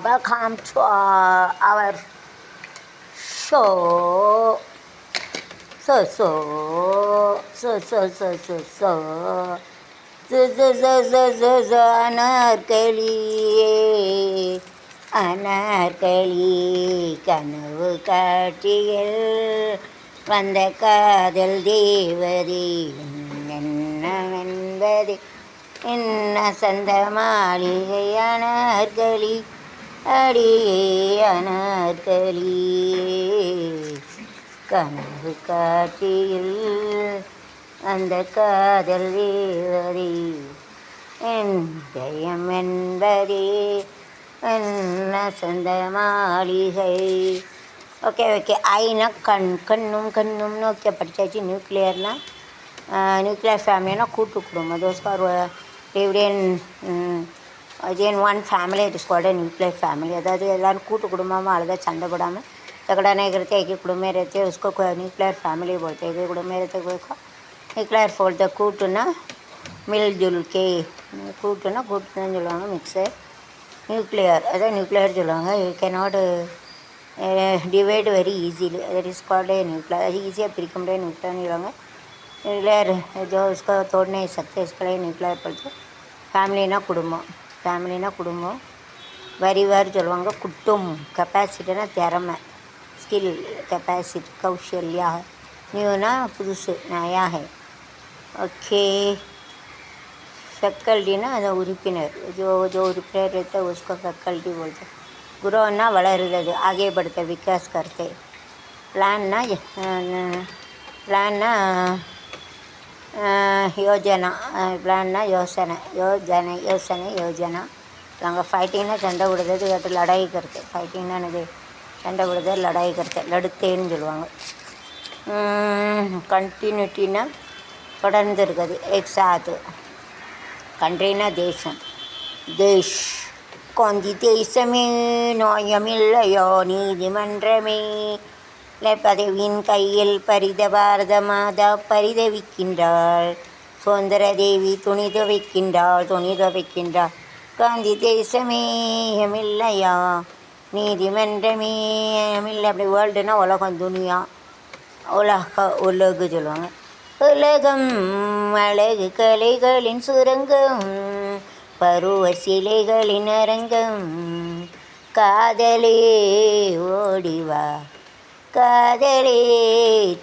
Welcome to our show. So, so, so, so, so, so, so. Anarkali Anarkali கனவு காட்சியில் வந்த காதல் தேவதி என்னவென்பது என்ன சந்த மாளிகை அனார்களி அடியே அனார்களி கனவு காட்சியில் அந்த காதல் தேவதி என் ஜெயம் என்பதே என்ன சொந்த மாளிகை. ஓகே ஐனா கண்ணும் ஓகே படித்தாச்சு. நியூக்ளியர் ஃபேமிலினா கூட்டு குடும்பம். Those for again one family, it is called a nuclear family. அதாவது எல்லோரும் கூட்டு குடும்பமாக அழுத சண்டை போடாமல் झगड़ा नहीं करते, एक ही कुटुंब में रहते हैं, उसको न्यूक्लियर फैमिली बोलते हैं. एक ही कुटुंब में रहते को न्यूक्लियर बोलते. கூட்டுனா மில்ஜுல் கே, கூட்டுனா சொல்லுவாங்க. மிக்ஸர் நியூக்ளியர், அதான் நியூக்ளியர் சொல்லுவாங்க. You cannot divide very easily, that is called a nuclear. அது ஈஸியாக பிரிக்க முடியாது நியூக்ளியர்னு சொல்லுவாங்க. நியூக்ளியர் जो उसको तोड़ नहीं सकते, इसके लिए न्यूक्लियर बोलते. ஃபேமிலினா குடும்பம். வரிவார் சொல்லுவாங்க. குட்டும் கெப்பாசிட்டினா திறமை, ஸ்கில், கெப்பாசிட்டி, கௌஷல்யா. நியூனா புதுசு, நயா ஹை. ஓகே. ஃபேக்கல்ட்டினா அது உறுப்பினர். जो उறுப்பினர் रहता है उसको फैकल्टी बोलते. ग्रोना வளருது, आगे बढ़ते, विकास करते. प्लानना யோஜனா, பிளான்னா யோசனை. நாங்கள் ஃபைட்டிங்னா சண்டை விடுறது, அது லடாய் கருத்து. ஃபைட்டிங்னா எனக்கு சண்டை விடுறது, லடாய் கருத்து, லடுத்தேன்னு சொல்லுவாங்க. கண்டினியூட்டினா தொடர்ந்து இருக்குது. எக்ஸாத்து. கண்ட்ரினா தேசம். தேஷ் கொந்தி தேசமே நோயமில்லையோ நீதிமன்றமே பதவியின் கையில் பரித பாரத மாதா பரிதவிக்கின்றாள். சுதந்திர தேவி துணி துவைக்கின்றாள். காந்தி தேசமே எமில்லையா நீதிமன்றமே எமில்லை. அப்படி வேர்ல்டுனா உலகம், துனியா, உலகு சொல்லுவாங்க. உலகம் அழகு கலைகளின் சுரங்கம், பருவ சிலைகளின் அரங்கம். காதலே ஓடிவா, காதலே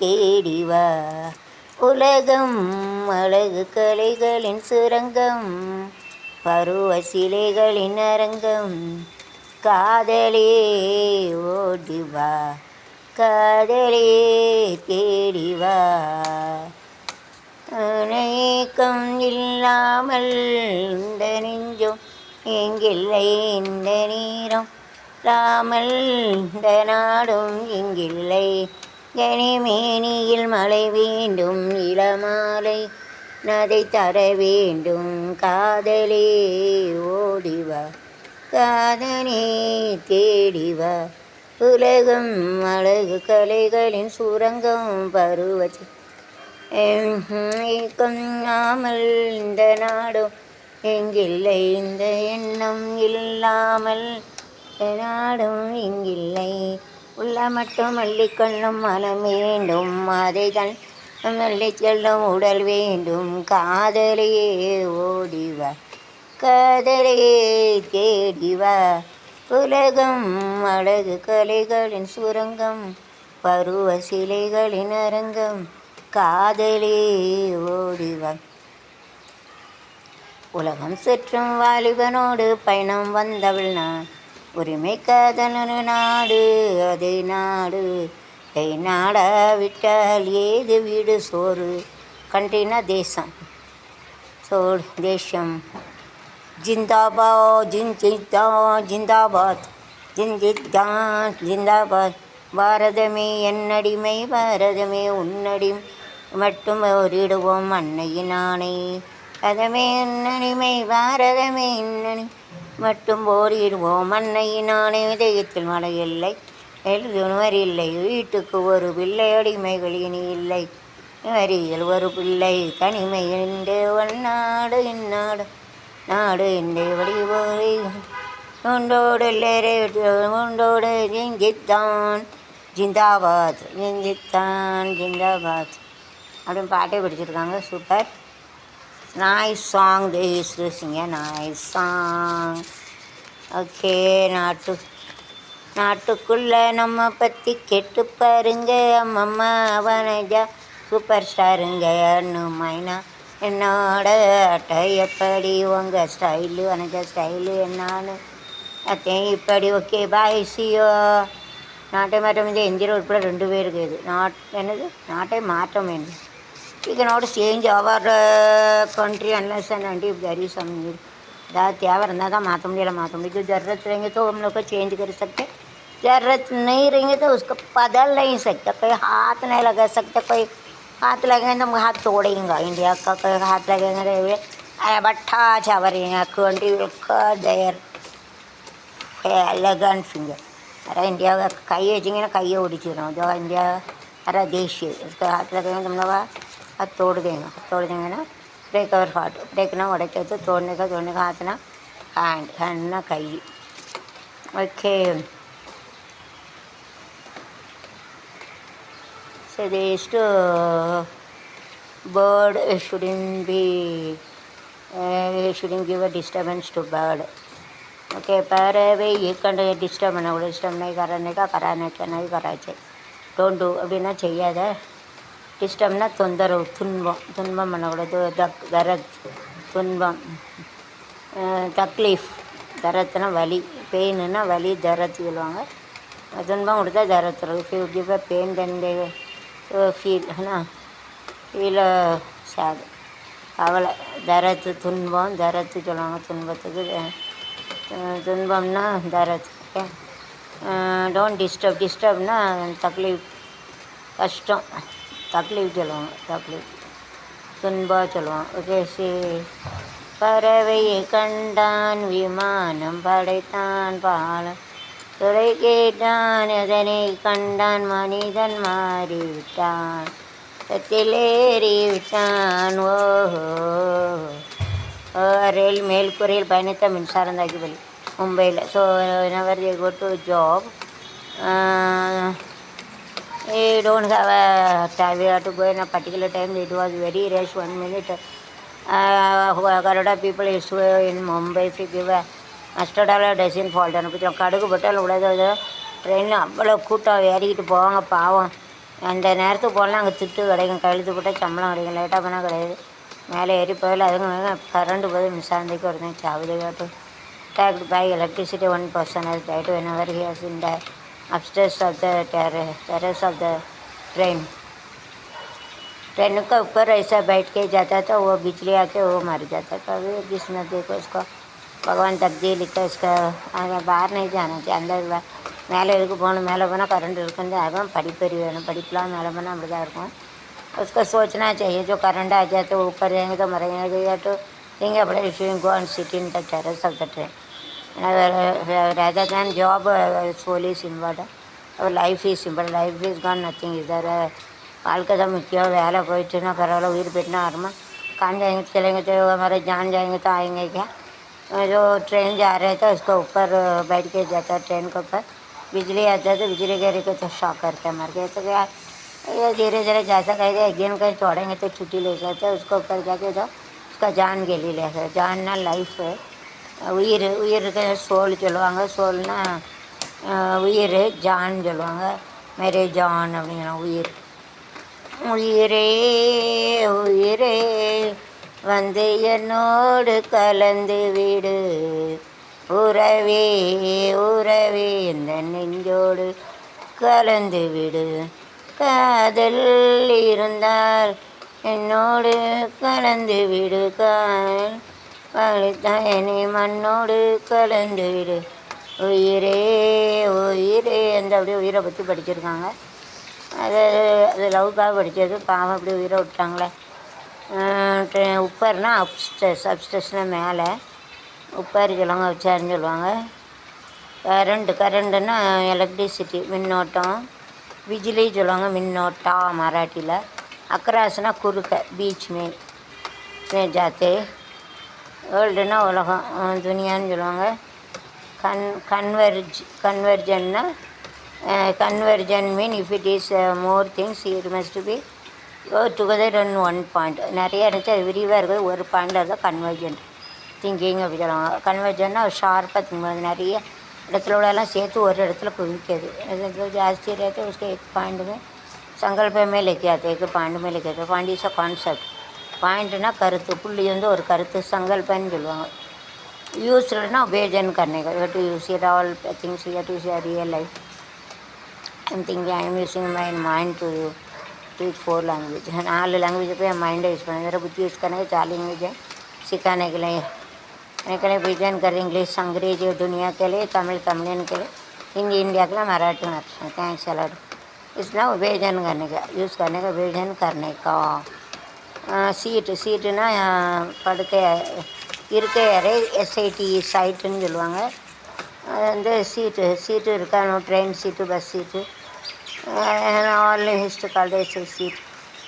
தேடிவா. உலகம் அழகு கலைகளின் சுரங்கம், பருவ சிலைகளின் அரங்கம். காதலே ஓடிவா, காதலே தேடிவா. அநேகம் இல்லாமல் இந்த நெஞ்சம் எங்கில்லை, இந்த நேரம் இல்லாமல் இந்த நாடும் எங்கில்லை. கனிமேனியில் மழை வேண்டும், இளமாலை நதை தர வேண்டும். காதலே ஓடிவா, காதலே தேடிவா. உலகம் அழகு கலைகளின் சுரங்கம், பருவச்சி கொள்ளாமல் இந்த நாடும் எங்கில்லை, இந்த எண்ணம் இல்லாமல் நாடும் இங்கில்லை. உள்ள மட்டும் மல்லிக்கொள்ளும் மனம் வேண்டும், அதை தன் மல்லி செல்லும் உடல் வேண்டும். காதலையே ஓடிவா, காதலையே தேடிவா. உலகம் அழகு கலைகளின் சுரங்கம், பருவ சிலைகளின் அரங்கம். காதலே ஓடிவா. உலகம் சுற்றும் வாலிபனோடு பயணம் வந்தவள் நான், உரிமை காதலனு நாடு அதை நாடு. நாடாவிட்டால் ஏது வீடு சோறு. கண்ட்ரினா தேசம், தேசம். ஜிந்தாபாத் ஜிந்தாபாத் ஜிந்தாபாத். பாரதமே என்னடிமை, பாரதமே உன்னடிமை மட்டும் ஓரிடுவோம் அன்னையின் ஆணை. அதமே என்னடிமை, பாரதமே இன்னடி மட்டும் போரிடுவோம் அன்னையின் ஆணை. இதயத்தில் மழை இல்லை, எழுதுவர் இல்லை, வீட்டுக்கு ஒரு பிள்ளை, அடிமைகள் இனி இல்லை. வரியில் ஒரு பிள்ளை, தனிமை என்று நாடு இந்நாடு நாடு இந்த வடிவோரை உண்டோடு லேரே உண்டோடு ஜிங்கித்தான் ஜிந்தாபாத் ஜிங்கித்தான் ஜிந்தாபாத் அப்படின்னு பாட்டே படிச்சிருக்காங்க. Super. Nice song. They use to Singh a nice song. Okay. நாட்டுக்குள்ளே நம்ம பற்றி கெட்டு பாருங்க. அம்மம்மா வனஜா சூப்பர் ஸ்டாருங்க. அண்ணு மைனா என்னோட அட்டை எப்படி உங்கள் ஸ்டைலு வனஜா ஸ்டைலு என்னான்னு அத்தையும் இப்படி. ஓகே பாய் சியோ. நாட்டை மாற்றம் வந்து எந்திர உட்பட 2 பேருக்கு இது என்னது நாட்டை மாற்றம் வேண்டும். You can not change our country unless and until there is some need. अதாவது தேவை இருந்தால் தான் माற்ற முடியும். ज़रूरत रहेंगे तो हम लोग को चेंज कर सकते. ज़रूरत नहीं रहेंगे तो उसको बदल नहीं सकते. कोई हाथ नहीं लगा सकते. कोई हाथ लगेंगे तो हम हाथ तोड़ेंगे. इंडिया का कोई हाथ लगेंगे तो बट्ठा छावरेंगे. Country will cut their elegant finger. अरे इंडिया का कई वचेंगे ना कई ओडिचिடும். जो इंडिया अरे देश है उसका हाथ लगेंगे तुम लोग हाथ तोड़ देंगे ना. Break our heart. ब्रेक ना उड़के तो तोड़ने का हाथ ना हैंड ना कई. Okay. So they used to bird shouldn't give a disturbance to bird. Okay. பறவை கண்டு டிஸ்டர்ப் பண்ணக்கூடாது. டிஸ்டர்ப் नहीं कराने चाहिए. டோன்ட் டூ அப்படின்னா செய்யாத. டிஸ்டர்ப்னா தொந்தரவு துன்பம் பண்ணக்கூடாது. தரத் துன்பம். தக்லீஃப் தரத்துனா வலி. பெயின்னா வலி தரத்து சொல்லுவாங்க. துன்பம் கொடுத்தா தரத். If you give a pain then they feel feel sad கவலை. தரத்து துன்பம் தரத்து சொல்லுவாங்க. துன்பத்துக்கு துன்பம்னா தரத். ஓகே. டோன்ட் டிஸ்டர்ப்னா தக்லீஃப் கஷ்டம். தக்லீஃப் சொல்லுவாங்க. தக்லீஃப் துன்பம் சொல்லுவாங்க. ஓகே. பறவையை கண்டான் விமானம் படைத்தான் பாலம் துறை கேட்டான் அதனை கண்டான் மனிதன் மாறிவிட்டான் சத்திலேறிவிட்டான். ஓஹோ. ரயில் மேல்கூரையில் பயணித்த மின்சாரம் தாக்கி பலி மும்பையில். So whenever they go to job you don't have a time. You have to go in a particular time. It was very rush. 1 minute Garuda people is in Mumbai. If you give a mustard oil doesn't fall down. கொஞ்சம் கடுகு போட்டால் விடாது. ட்ரெயினில் அவ்வளோ கூட்டம் ஏறிக்கிட்டு போவாங்க பாவம். அந்த நேரத்துக்கு போனால் அங்கே திட்டு கிடைக்கும். கழுத்து போட்டால் சம்பளம் கிடைக்கும். லேட்டாக போனால் கிடையாது. மேலே ஏறி போயில அதுங்க கரண்ட் போது மின்சாரத்துக்கு ஒருத்தன் சாவுது. காட்டு attacked by electricity. 1 person has died whenever he was in the upstairs of the terrace of the train. Train का ऊपर ऐसा बैठ के जाता था. वो बिजली आके वो मर जाता था. अभी जिसने देखो उसको भगवान तकदीर लिखा. इसका बाहर नहीं जाना चाहिए. अंदर மேலே இருக்கு போகணும். மேலே போனால் கரண்ட் இருக்குன்னு அதுவும் படிப்பறி வேணும். படிப்பெலாம் மேலே போனால் அப்படி தான் இருக்கும். उसको सोचना चाहिए. जो करंट आ जाए तो ऊपर रहेंगे तो मरेंगे. या तो think about it if you go and sit in the terrace of the train. Rather than job, soul is important. Our life is important. Life is gone, nothing is there. வாழ்க்கை தான் முக்கியம். வேலை போயிட்டுன்னா பரவாயில்ல. उइर बैठना आराम. काम जाएंगे तो चलेंगे तो हमारे जान जाएंगे तो आएंगे क्या. जो ट्रेन जा रहे थे उसको ऊपर बैठ के जाता है. ट्रेन के ऊपर बिजली आता है तो बिजली गिरी को तो शॉक करके मर गए. तो क्या ये धीरे धीरे जैसा कहेगा एक दिन कहीं छोड़ेंगे तो छुट्टी ले जाते हैं. उसको ऊपर जाके तो उसका जान के लिए ले सकते. जान ना लाइफ है. உயிர் சோல் சொல்லுவாங்க. சோல்னா உயிர். ஜான் சொல்லுவாங்க. மேரே ஜான் அப்படிங்கிற உயிர். உயிரே உயிரே வந்து என்னோடு கலந்து விடு. உறவே உறவே இந்த நெஞ்சோடு கலந்து விடு. காதல் இருந்தால் என்னோடு கலந்து விடு. என்னை மண்ணோடு கலந்து விடு. உயிரே உயிரே அந்த அப்படியே உயிரை பற்றி படிச்சிருக்காங்க. அது லவ்க்காக படித்தது. பாவம் அப்படி உயிரை விட்டாங்களே. உப்பர்னா அப்ஸ்டர்ஸ்னால் மேலே. உப்பர் சொல்லுவாங்க. வச்சாருன்னு சொல்லுவாங்க. கரண்ட்டுன்னா எலக்ட்ரிசிட்டி மின்னோட்டம். बिजली சொல்லுவாங்க. மின்னோட்டா மராட்டியில். அக்ராஸ்னா குறுக்க. பீச் में जाते. வேர்ல்டுனா உலகம் துனியான்னு சொல்லுவாங்க. கன்வர்ஜன்னா convergent mean if it is more things it must be go together on one point. நிறைய இருந்துச்சு அது விரிவாக இருக்குது ஒரு பாயிண்டில் தான் கன்வர்ஜென்ட் திங்கிங் அப்படி சொல்லுவாங்க. கன்வர்ஜென்ட்னா ஷார்ப்பாக திங்க் பண்ணுறது, நிறைய இடத்துல உள்ளதெல்லாம் சேர்த்து ஒரு இடத்துல குவிக்கிறது. ஜாஸ்தி रहते उसके एक पॉइंट में संकल्प में लेके आते एक पॉइंट में लेके आते. Point is a concept. பாயிண்ட்னா கருத்து, புள்ளி வந்து ஒரு கருத்து, சங்கல்பன்னு சொல்லுவாங்க. யூஸ்டுனா வேஜன் கர்னேகா you to use it all things you to use real life. I'm thinking I am using my mind to teach 4 language. 4 language पे माइंड यूज़ करना, मेरा बुद्धि यूज़ करना है 4 लैंग्वेज है सिखाने के लिए. विजन कर इंग्लिश अंग्रेजी दुनिया के लिए, तमिल तमिलियन के लिए, हिंदी इंडिया के लिए, मराठी मराठी. Thanks a lot. इसना विजन करने का यूज़ करने का विजन करने का. சீட்டுனா படுக்கை இருக்கை அறை, எஸ்ஐடி சைட்டுன்னு சொல்லுவாங்க. அது வந்து சீட்டு இருக்கா, ட்ரெயின் சீட்டு, பஸ் சீட்டு, all his college seat,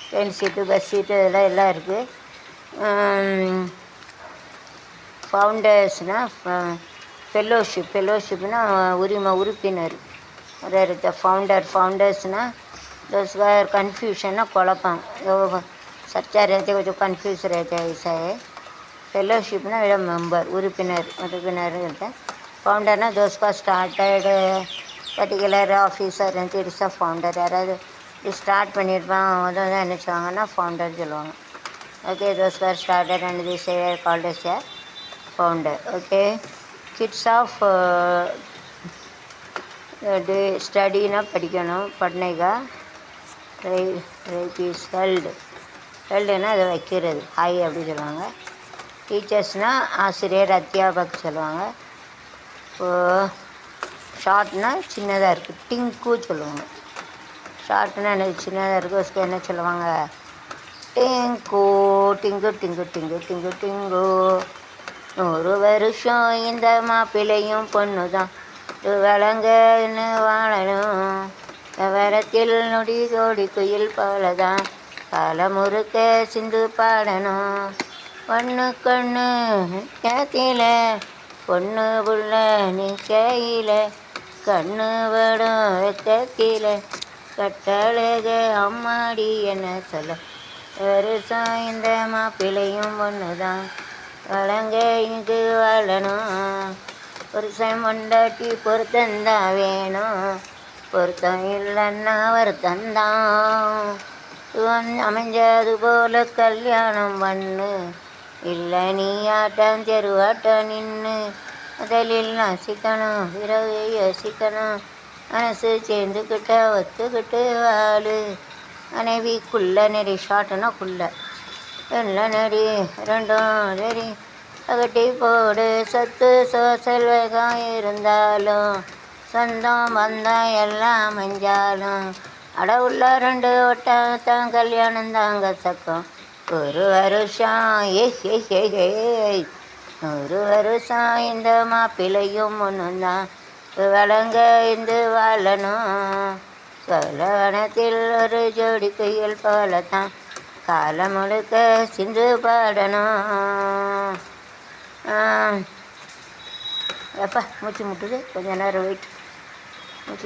train சீட்டு, பஸ் சீட்டு, இதெல்லாம் எல்லாம் இருக்குது. ஃபவுண்டர்ஸ்னால் ஃபெல்லோஷிப்னா உறுப்பினர். ஒரு ஃபவுண்டர்ஸ்னால் தோஸ் வேர் கன்ஃபியூஷன்னா குழப்பம், சர்ச்சா रहते கொஞ்சம் கன்ஃபியூஸ் रहते ऐसा है. ஃபெல்லோஷிப்னா மெம்பர், உறுப்பினர் இருக்கேன். ஃபவுண்டர்னா தோஸ் கா ஸ்டார்டட் பர்டிகுலர் ஆஃபீஸர் வந்து இட்ஸ் அ ஃபவுண்டர். யாராவது ஸ்டார்ட் பண்ணியிருப்பான் அதை தான் என்ன சொல்லுவாங்கன்னா ஃபவுண்டர் சொல்லுவாங்க. Okay, those car started and this called as a founder. Okay, kids of day ஸ்டடினா படிக்கணும், பட்னைகா ரைட் இஸ் ஹெல்டுனா அதை வைக்கிறது, ஹை அப்படி சொல்லுவாங்க. டீச்சர்ஸ்னால் ஆசிரியர், அத்தியாபக் சொல்லுவாங்க. இப்போது ஷார்ட்னா சின்னதாக இருக்குது, டிங்கு சொல்லுவாங்க. ஷார்ட்னா என்ன, சின்னதாக இருக்குது, उसको என்ன சொல்லுவாங்க, டிங்கு டிங்கு டிங்கு டிங்கு டிங்கு டிங்கு. 100 வருஷம் இந்த மாப்பிள்ளையும் பொண்ணு தான் வளங்கன்னு வாழணும், விவரத்தில் நொடி கோடி குயில் போல தான் காலமுறுக்க சிந்து பாடணும். பொண்ணு கண்ணு கேத்தில பொண்ணு புள்ள நிற்கையில கண்ணு வடும் வெக்கத்தில கட்டழக அம்மாடி என்ன சொல்ல, வருஷம் இந்த மாப்பிள்ளையும் பொண்ணு தான் வளங்க இங்கு வாழணும். புருஷன் பொண்டாட்டி பொருத்தந்தான் வேணும், பொருத்தம் இல்லைன்னா வருத்தந்தான். அமைஞ்சது போல கல்யாணம் பண்ணு, இல்லை நீ ஆட்டம் தெருவாட்டம் நின்று முதலில் நசிக்கணும், பிறகு யோசிக்கணும், மனசு சேர்ந்துக்கிட்ட ஒத்துக்கிட்டு வாழு. மனைவிக்குள்ள நெறி, ஷார்ட்டுனா குள்ள, இல்லை நெறி ரெண்டும் நெறி அகட்டி போடு. சத்து செல்வகம் இருந்தாலும் சொந்தம் பந்தம் எல்லாம் மஞ்சாலும் அடவுள்ள 2 ஒட்டத்தான் கல்யாணம் தாங்க சக்கம். 1 வருஷம் 100 வருஷம் இந்த மாப்பிள்ளையும் ஒன்றும் தான் வளங்க இருந்து வாழணும். சோழவனத்தில் ஒரு ஜோடி குயில் போல தான் காலம் முழுக்க சிந்து பாடணும். எப்பா மூச்சு முட்டுது, கொஞ்ச நேரம் வெயிட்.